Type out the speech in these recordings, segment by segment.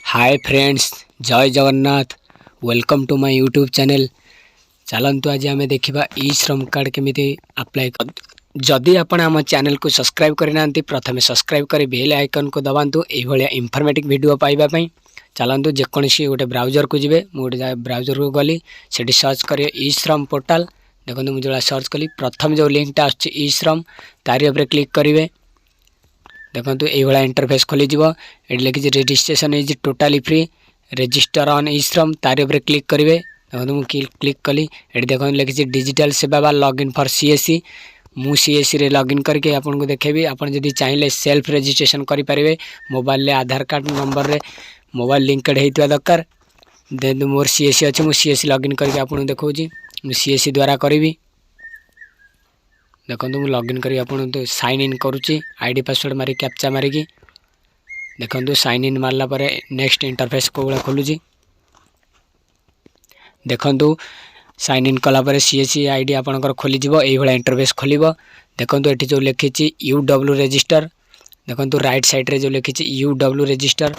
हाय friends, जय Jagannath. Welcome to my YouTube channel. चलतु आज आम देखा ई श्रम कार्ड केमी अप्लाई। जदि आपण आम चैनल को सब्सक्राइब करना प्रथम सब्सक्राइब कर बेल आइकन को दबातु ये इनफॉर्मेटिव वीडियो पाइबापी। चलतु जेकोसी गोटे ब्राउजर को जी गोटे ब्राउजर को गली से सर्च कर ई श्रम पोर्टाल। देखो मुझे जो सर्च कली प्रथम जो लिंकटा आस ई श्रम तारी उपर क्लिक करेंगे। देखो ये इंटरफेस खोलीज ये लिखी registration is totally free register on e Shram तारी उपर क्लिक करेंगे। देखो मुझे क्लिक कली ये देखो लिखी डिजिटल सेवा बा लॉगिन फॉर सीएससी। मु सीएससी रे लॉगिन करके आपको देखेबी। आपन जदि चाहिए सेल्फ रजिस्ट्रेशन करेंगे मोबाइल रे आधार कार्ड नंबर रे मोबाइल लिंकड होता दरकार। देन मोर सीएससी अच्छे मुझे सीएससी लॉगिन करके आपको देखा सीएससी द्वारा करी। देखो मुझे लॉगिन करी आपन साइन इन करुच्ची आईडी पासवर्ड मारी कैप्चा मारिकी। देखो साइन इन मारला परे नेक्स्ट इंटरफेस को भाई खोलुची। देखो साइन इन कलापर सीएससी आईडी आपंकर खोलीज ये इंटरफेस खोल। देखो ये जो लिखी यूडब्ल्यू रजिस्टर। देखो राइट साइड रे जो लिखी यूडब्ल्यू रजिस्टर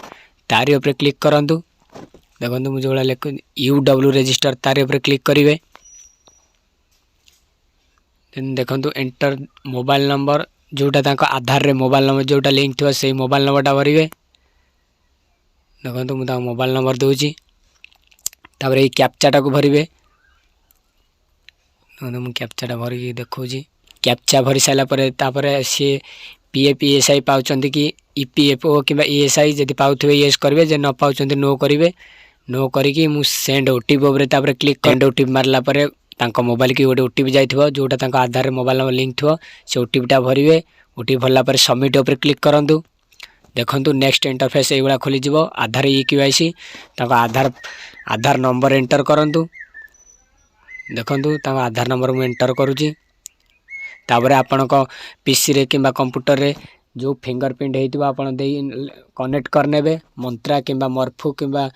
तारी उपर क्लिक करूँ। देखो मुझे जो लिख यूडब्ल्यू रजिस्टर तारी उपर क्लिक करेंगे। देखो एंटर मोबाइल नंबर जोटा आधार रे मोबाइल नंबर जोटा लिंक थी से मोबाइल नंबरटा भरवे। देखो मुझे मोबाइल नंबर दूची तापर ये कैप्चाटा को भरवे। मुझे कैप्चाटा भरिक देखी कैप्चा भरी सारापर सी पीएफ ईएसआई पाँच कि ईपीएफओ कि ईएसआई जब पाथे येस करेंगे जे न पाँच नो करेंगे। नो करी मुझे सेंड ओटीपी तापर क्लिक सेंड ओटीपी मारला मोबाइल की गोटे ओटीपी जाइए जोटा आधार मोबाइल नंबर लिंक थो से ओटीपीटा भरवे। ओटीपी भरला सबमिट उपर क्लिक करूँ। देखो नेक्स्ट इंटरफेस ये खोलीज आधार ई केवाईसी आधार नंबर एंटर करूँ। देखो आधार नंबर मुझे एंटर करुँची। तापर आपण पीसी रे किंबा कंप्यूटर रे जो फिंगरप्रिंट होती आपड़ कनेक्ट करने मंत्रा किंबा मर्फू किंबा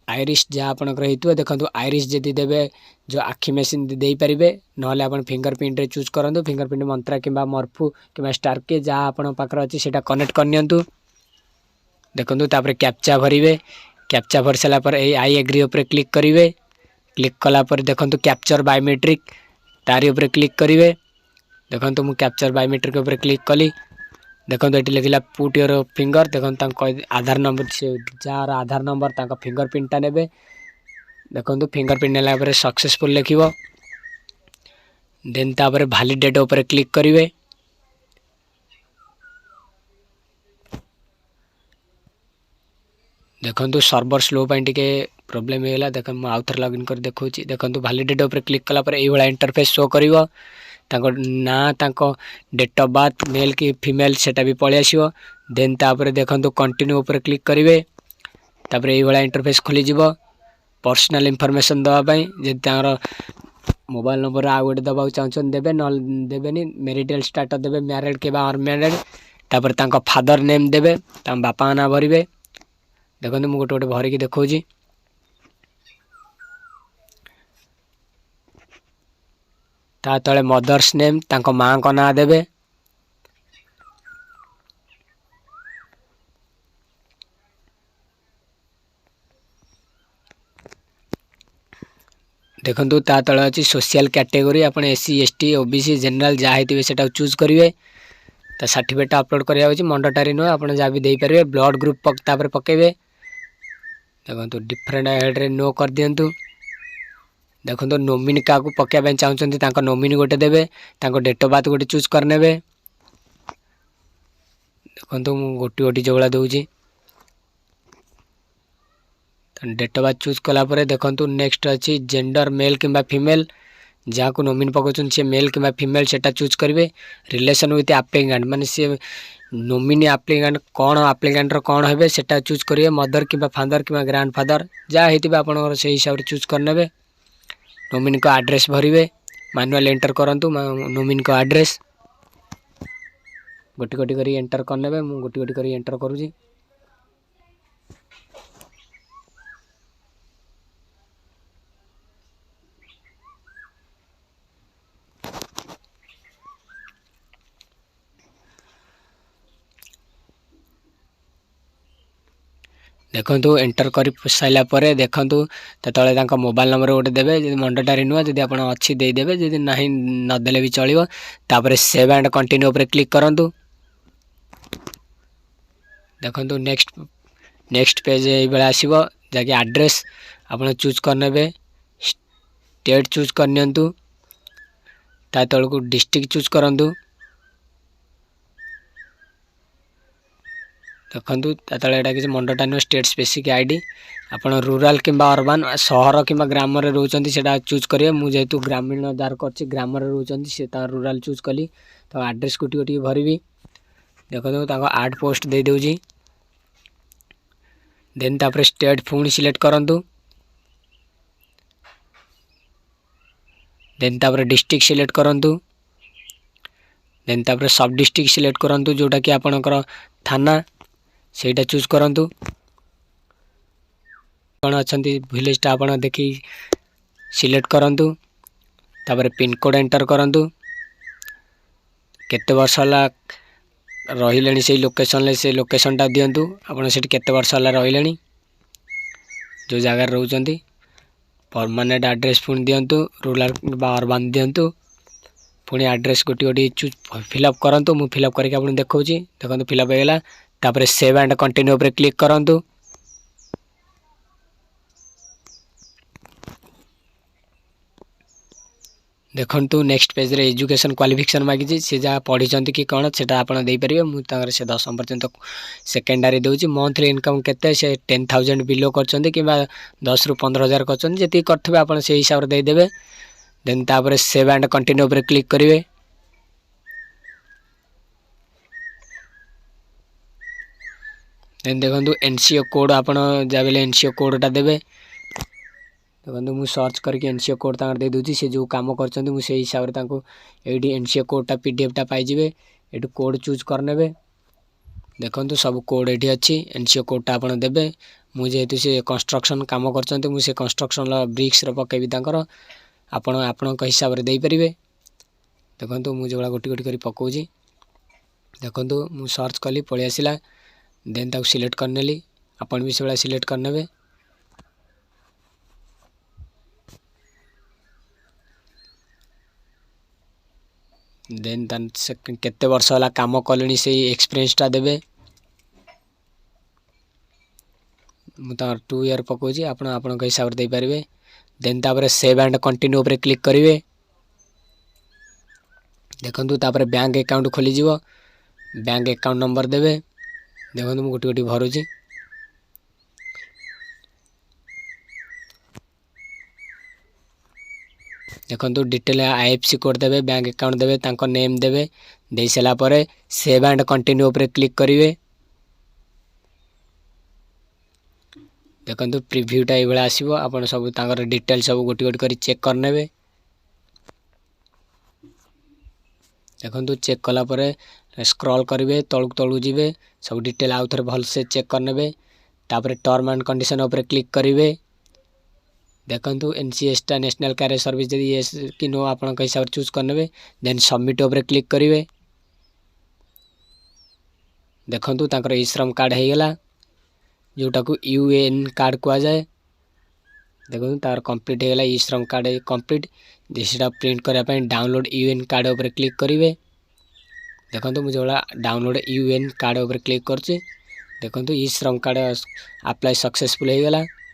आईरिश जहाँ आपंकर होती। देखो आईरिश जदि देवे जो आखि मेसीन दे पारे ना आप फिंगरप्रिंट रे चूज करूँ। फिंगरप्रिंट मंत्रा किंबा मर्फू किंबा स्टारके जहाँ आपण पाखे अच्छी से कनेक्ट करनी। देखो तापर कैप्चा भरवे। कैप्चा भर सारापर आई एग्री उपर क्लिक करेंगे। क्लिक कलापर देखो कैप्चर बायोमेट्रिक तारी उपर क्लिक करेंगे। देखो मुझे कैप्चर बायोमेट्रिक उपर क्लिक कली। देखो ये लिखला पुट योर फिंगर। देखो आधार नंबर से जार आधार नंबर फिंगरप्रिंटा ने। देखो फिंगरप्रिंट नेला सक्सेसफुल लिख देन तापर वैलिडेट उपर क्लिक करेंगे। देखो सर्वर स्लो टे प्रोब्लेम होगा। देखो मुझे आउ थे लॉगिन कर देखा। देखो वैलिडेट उपर क्लिक कलापर ये इंटरफेस शो कर ना डेट ऑफ बर्थ मेल कि फीमेल सेटा भी पलि आसो। देन तापर देखो कंटिन्यू उपर क्लिक करेंगे। तापर ये इंटरफेस खोलीज पर्सनल इनफॉरमेशन दवापाई जब मोबाइल नंबर आउ गोटे दबा चाहते देवे न देवे मैरिटल स्टाटस देवे मैरिड के अनमैरिड। तापर फादर नेम देवे बापा ना भरवे। देखो मुझे गोटे गोटे भरिक देखा। ता तले मदर्स नेम माँ का ना देवे। देखो ता तले अच्छी सोशल कैटेगरी आप एससी एसटी ओबीसी जनरल जहाँ होते से चूज करेंगे। तो सर्टिफिकेट अपलोड कराया मंडेटरी नुह आप जहाँ भी देपारे। ब्लड ग्रुप तापर पकेबे। देखो डिफरेंट हेड्रे नो कर दिंतु। देखो नोमिनी क्या पकड़ा चाहते नोमिनी गोटे देवे डेट ऑफ बर्थ गोटे चूज करने। देखो मुझे गोटी गोटी जो दूसरी डेट ऑफ बर्थ चूज कलापर। देखो नेक्स्ट अच्छी जेंडर मेल किंबा फीमेल जहाँ को नोमिनी पकाउन सी मेल किंबा फीमेल सेटा चूज करेंगे। रिलेशन विथ एप्लिकेंट माने सी नोमिनी एप्लिकेंट कौन एप्लिकेंट कौन है सेटा चूज करेंगे। मदर किंबा फादर किंबा ग्रांड फादर जहाँ होती आप से हिसाब से चूज करने। नोमिनी को एड्रेस भरवे मैनुअल एंटर करूँ। नोमिनी को एड्रेस गोटी गोटी कर एंटर करने। मुझे गोटी गोटी कर एंटर करुँची। देखंतु एंटर कर साइला परे देखंतु ततले तांका मोबाइल नंबर गोटे देबे जदि मंडेटरी नुआ जदि आपण अछि देई देबे जदि नाही न देले भी चलिबो तापर सेव एंड कंटिन्यू ऊपर क्लिक करंतु देखंतु नेक्स्ट पेज ए बेला आसीबो जाके एड्रेस आपण चूज करनेबे स्टेट चूज करनियंतु ता तळकु डिस्ट्रिक्ट चूज करंतु देखंतु ततले एटा कि मंडटानो स्टेट स्पेसिफिक आईडी आपण रूरल किंबा अर्बन शहर किंबा ग्राम रे रहउचंती सेटा चूज करिवे मु जेतु ग्रामीण दार करछि ग्राम रे रहउचंती से ता रूरल चूज कली तो एड्रेस कोटी कोटी भरिबी देखंतु ताको 8 पोस्ट दे देउजी देन तापर स्टेट फुणी सिलेक्ट करंतु देन तापर डिस्ट्रिक्ट सिलेक्ट करंतु देन तापर सब डिस्ट्रिक्ट सिलेक्ट करंतु जोटा कि आपनकर थाना सेटा चूज करंतु कोन अछंती विलेज टा आपण देखि सिलेक्ट करंतु तापर पिन कोड एंटर करंतु केते वर्ष ला रहिलेनी से लोकेशन ले से लोकेशन टा दियंतु आपण सेठी केते वर्ष ला रहिलेनी जो जगह रहउचंती परमानेंट एड्रेस पुणी दियंतु रूरल बा अर्बन दियंतु पुणी एड्रेस गोटी गोटी चूज फिलअप करंतु मु फिलअप करके आपण देखौची देखंतु फिलअप हो गेला तापर सेव एंड कंटिन्यू ऊपर क्लिक करंतु देखंतु नेक्स्ट पेज रे एजुकेशन क्वालिफिकेशन मागी से जहाँ पढ़ी कि कौन से आप देपारे मुझे से 10% सेकेंडरी दूसरी मंथली इनकम केते से 10,000 बिलो कर कि 10 ରୁ 15,000 कर करते आप हिसाब से देदेवे देन तापर सेव एंड कंटिन्यू पर क्लिक करेंगे देन देखो एनसीओ कोड आप एनसीओ कोडटा देवे देखो मुझे सर्च करके एनसीओ कोड दे दूसरी से जो कम कर हिसाब से ये एनसीओ कोडटा पीडीएफटा पाइबे ये कोड चूज करने देखो सब कोड ये अच्छी एनसीओ कोडटा आप देवे मुझे से कंस्ट्रक्शन कम कर मुझे कंस्ट्रक्शन ब्रिक्स पकेबी आपण हिसाब से देपारे देखो मुझे गोटी गोटी कर पकाऊँगी देखो मुझे सर्च कली पलि आसला देन ताको सिलेक्ट करनेली आपण भी से सिलेक्ट करने देन केते वर्ष वाला काम कले से एक्सपीरियंसटा देवे मुझे 2 ईयर पकाऊँगी आपण हिसाब से देपारे देन तापर सेव एंड कंटिन्यू ऊपर क्लिक करेंगे देखो तापर बैंक अकाउंट खोली जीवो बैंक अकाउंट नंबर देवे देखो मुझे गोटी गोटी भरुची देखो डिटेल आईएफसी कोड देवे बैंक अकाउंट देवे तांको नेम देवे दे सारा पर सेव एंड कंटिन्यू ऊपर क्लिक करेंगे देखो प्रिव्यूटा ये आसो आप सब डिटेल सब गोटी गोटी कर चेक करने देखो चेक कलापर स्क्रॉल करेंगे तलू तलू जी सब डिटेल आउ थे भल से चेक करने तापर टर्म एंड कंडीशन ऊपर क्लिक करेंगे देखो एनसीएसटा नेशनल कैरियर सर्विस जब ये कि नो आप हिसाब से चूज करने देन सबमिट ऊपर क्लिक करेंगे देखो ई श्रम कार्ड हो गला जोटा को यूएएन कार्ड कह जाए देखो तार कंप्लीट होगा ई श्रम कार्ड कंप्लीट जिसटा प्रिंट करने डाउनलोड यूएएन कार्ड ऊपर क्लिक करेंगे देखो मुझे डाउनलोड यूएएन कार्ड ऊपर क्लिक कर देखो ई श्रम कार्ड अप्लाई सक्सेसफुल हो गला